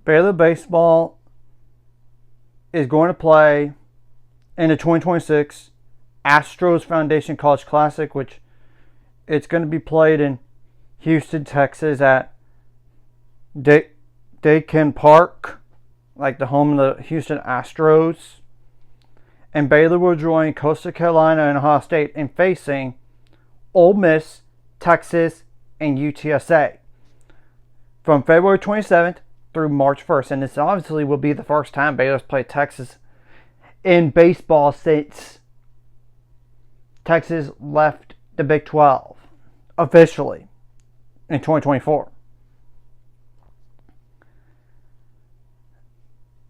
Baylor baseball is going to play in the 2026 Astros Foundation College Classic, which it's going to be played in Houston, Texas at Dakin Park, like the home of the Houston Astros. And Baylor will join Coastal Carolina and Ohio State in facing Ole Miss, Texas, and UTSA from February 27th through March 1st. And this obviously will be the first time Baylor's played Texas in baseball since Texas left the Big 12 officially in 2024.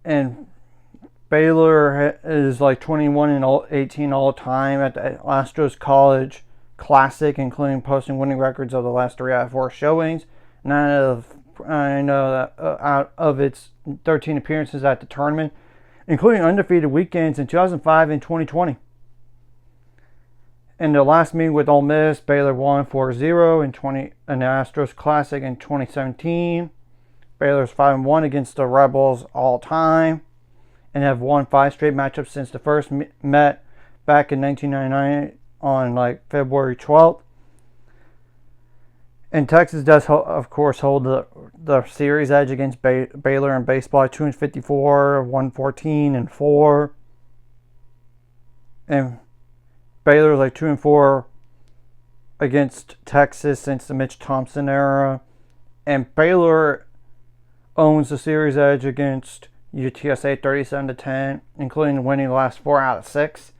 And Baylor is like 21 and 18 all time at the Astros College Classic, including posting winning records of the last 3 out of 4 showings. Out of its 13 appearances at the tournament, including undefeated weekends in 2005 and 2020. In the last meeting with Ole Miss, Baylor won 4-0 in the Astros Classic in 2017. Baylor's 5-1 against the Rebels all time, and have won 5 straight matchups since the first met back in 1999 on February 12th. And Texas does, of course, hold the series edge against Baylor in baseball at 254, 114, and 4. And Baylor is 2-4 against Texas since the Mitch Thompson era. And Baylor owns the series edge against UTSA 37-10, including winning the last 4 out of 6.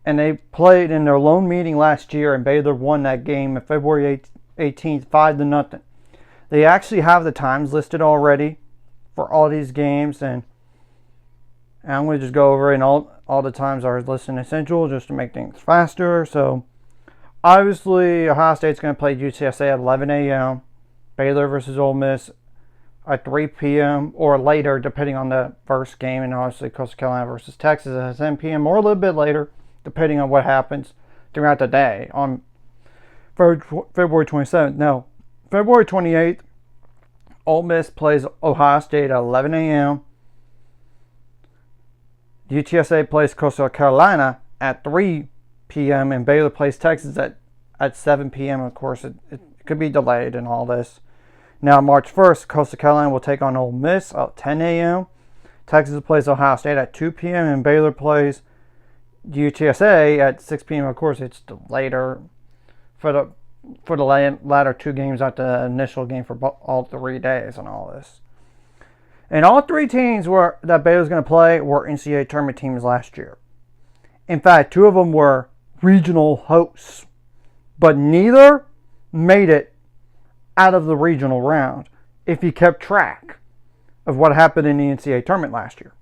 And they played in their lone meeting last year, and Baylor won that game on February 18th, 5-0. They actually have the times listed already for all these games, and I'm going to just go over it, and all the times are listed in Essential just to make things faster. So, obviously, Ohio State's going to play UTSA at 11 a.m., Baylor versus Ole Miss at 3 p.m. or later, depending on the first game, and obviously Coastal Carolina versus Texas at 10 p.m. or a little bit later, depending on what happens throughout the day on February 27th. No, February 28th, Ole Miss plays Ohio State at 11 a.m. UTSA plays Coastal Carolina at 3 p.m. and Baylor plays Texas at 7 p.m. Of course, it could be delayed and all this. Now, March 1st, Coastal Carolina will take on Ole Miss at 10 a.m. Texas plays Ohio State at 2 p.m. and Baylor plays UTSA at 6 p.m. Of course, it's later for the latter 2 games at the initial game for all 3 days and all this. And all 3 teams that Baylor's going to play were NCAA tournament teams last year. In fact, 2 of them were regional hosts, but neither made it out of the regional round if you kept track of what happened in the NCAA tournament last year.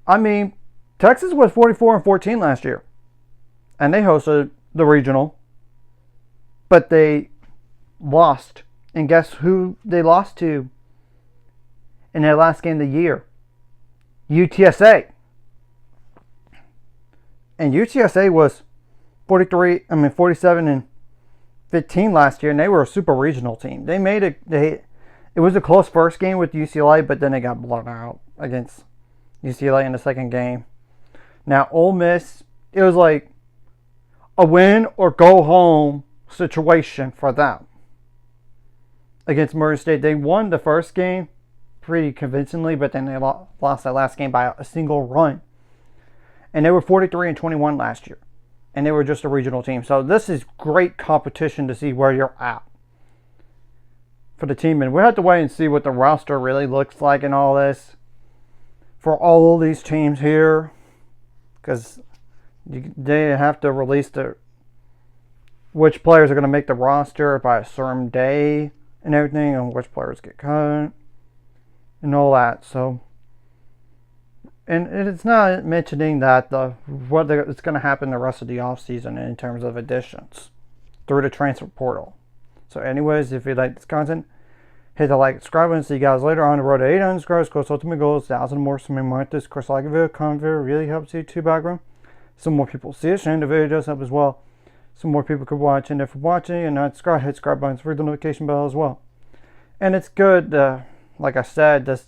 I mean, Texas was 44-14 last year, and they hosted the regional, but they lost. And guess who they lost to in their last game of the year? UTSA. And UTSA was 47-15 last year, and they were a super regional team. They made it. It was a close first game with UCLA, but then they got blown out against UCLA in the second game. Now, Ole Miss, it was like a win or go home situation for them against Murray State. They won the first game pretty convincingly, but then they lost that last game by a single run. And they were 43-21 last year. And they were just a regional team. So this is great competition to see where you're at for the team. And we'll have to wait and see what the roster really looks like and all this for all of these teams here. Because they have to release which players are going to make the roster by a certain day and everything, and which players get cut and all that. So, and it's not mentioning that it's going to happen the rest of the offseason in terms of additions through the transfer portal. So anyways, if you like this content, hit the like, subscribe, and see you guys later on the road to 800 subscribers. Course, ultimate goal is 1,000 more. So make this course like a video, comment video, really helps YouTube background. Some more people see it, and the video does help as well. Some more people could watch, and if you're watching and not subscribe, hit subscribe button for the notification bell as well. And it's good to like I said, just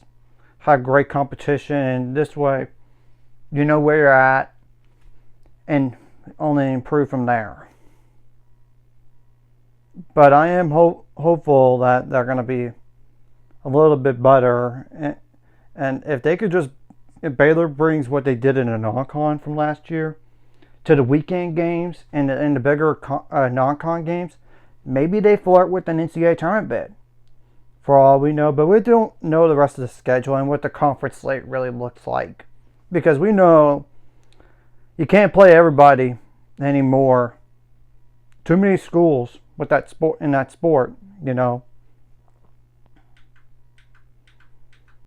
have great competition, and this way you know where you're at and only improve from there. But I am hopeful that they're going to be a little bit better, and if they could just, if Baylor brings what they did in the non-con from last year to the weekend games and the bigger non-con games, maybe they flirt with an NCAA tournament bid, for all we know. But we don't know the rest of the schedule and what the conference slate really looks like, because we know you can't play everybody anymore. Too many schools with that sport, in that sport, you know.